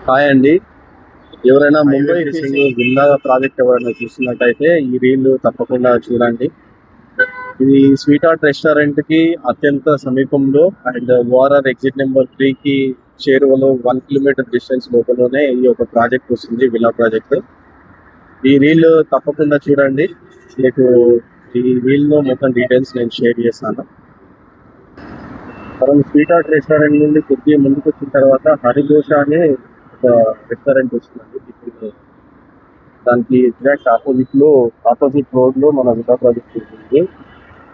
Hi అండి. ఎవరైనా Mumbai racing villa project ఎవరైనా చూస్తున్నట్టయితే ఈ రీల్ తప్పకుండా చూడండి. ఇది స్వీట్ హార్ట్ రెస్టారెంట్ కి అత్యంత సమీపంలో అండ్ ఓఆర్ఆర్ ఎగ్జిట్ నెంబర్ 3 కి చేరువలో 1 కిలోమీటర్ డిస్టెన్స్ లోపలనే ఈ యొక్క ప్రాజెక్ట్ వస్తుంది, విల్లా ప్రాజెక్ట్. ఈ రీల్ తప్పకుండా చూడండి. మీకు ఈ రీల్ లో మొత్తం డీటెయిల్స్ నేను షేర్ చేస్తాను. మనం స్వీట్ హార్ట్ రెస్టారెంట్ నుండి కొద్దిగా ముందుకు వచ్చిన తర్వాత హరిఘోష అనే ఒక రెస్టారెంట్ వస్తుందండి. దానికి ఎగ్జాక్ట్ ఆపోజిట్ రోడ్ లో మన విల్లా ప్రాజెక్ట్ ఉంటుంది.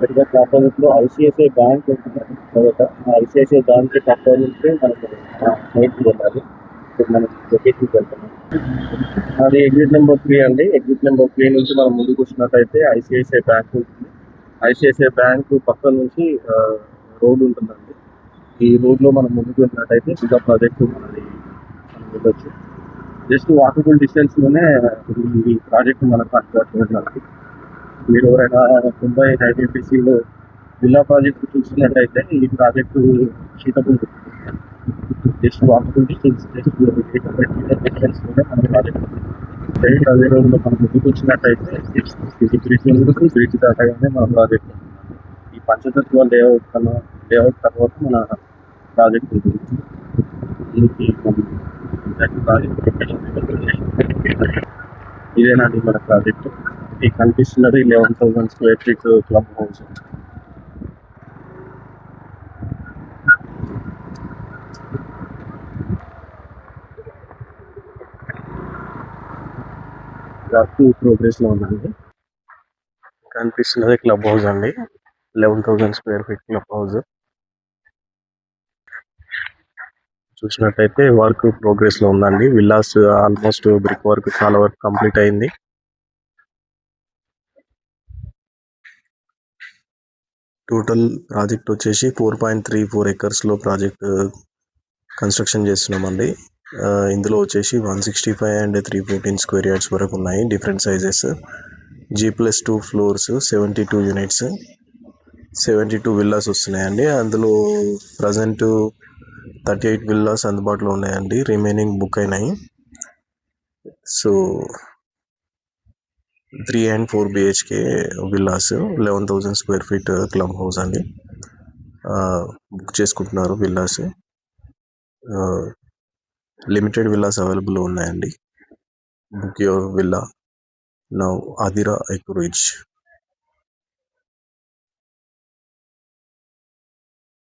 ఎగ్జాక్ట్ ఆపోజిట్ లో ఐసిఐసిఐ బ్యాంక్ ఉంటుంది. తర్వాత ఐసిఐసిఐ బ్యాంక్ పక్కన నుంచి మనకు బయటకు వెళ్ళాలి. మనం లొకేషన్కి వెళ్తున్నాం. అది ఎగ్జిట్ నెంబర్ 3 అండి. ఎగ్జిట్ నెంబర్ 3 నుంచి మనం ముందుకు వచ్చినట్టయితే ఐసిఐసిఐ బ్యాంక్ ఉంటుంది. ఐసిఐసిఐ బ్యాంక్ పక్కన నుంచి రోడ్ ఉంటుందండి. ఈ రోడ్ లో మనం ముందుకు వెళ్ళినట్టయితే విల్లా ప్రాజెక్ట్ మనది మనం వెళ్ళొచ్చు. జస్ట్ వాకబుల్ డిస్టెన్స్ లోనే ఈ ప్రాజెక్ట్ మనకు అందుబాటులో. మీరు ఎవరైనా ముంబై ఐటీపీసీలో విల్లా ప్రాజెక్ట్ చూస్తున్నట్టయితే ఈ project suitable. Just walkable distance distance లోనే మన ప్రాజెక్ట్. అదే రోజులో మనం ముందుకు వచ్చినట్టయితే ఇది బ్రిడ్జ్ దాటగానే మన ప్రాజెక్ట్. ఈ పంచతత్వ లేఅవుట్ తర్వాత మన ప్రాజెక్ట్ ఉంటుంది. దీనికి ఇదేనండి మన ప్రాజెక్ట్. ఈ కనిపిస్తున్నది 11,000 square feet club house. Work progress లో ఉందండి. కనిపిస్తున్నది క్లబ్ హౌస్ అండి. 11,000 స్క్వేర్ ఫీట్ క్లబ్ హౌస్. చూసినట్టయితే వర్క్ ప్రోగ్రెస్ లో ఉందండి. విల్లాస్ ఆల్మోస్ట్ బ్రిక్ వర్క్ చాలా వరకు కంప్లీట్ అయింది. టోటల్ ప్రాజెక్ట్ వచ్చేసి 4.34 acres లో ప్రాజెక్ట్ కన్స్ట్రక్షన్ చేస్తున్నామండి. ఇందులో వచ్చేసి 165 and 314 స్క్వేర్ యార్డ్స్ వరకు ఉన్నాయి. Different sizes. G+2 floors, 72 units, 72 villas వస్తున్నాయండి. అందులో ప్రజెంట్ 38 విల్లాస్ అందుబాటులో ఉన్నాయండి. రిమైనింగ్ బుక్ అయినాయి. So 3 and 4 BHK villas, 11,000 square feet club house అండి. బుక్ చేసుకుంటున్నారు విల్లాస్. లిమిటెడ్ విల్లాస్ అవైలబుల్ ఉన్నాయండి. Book your villa now. Adira acreage.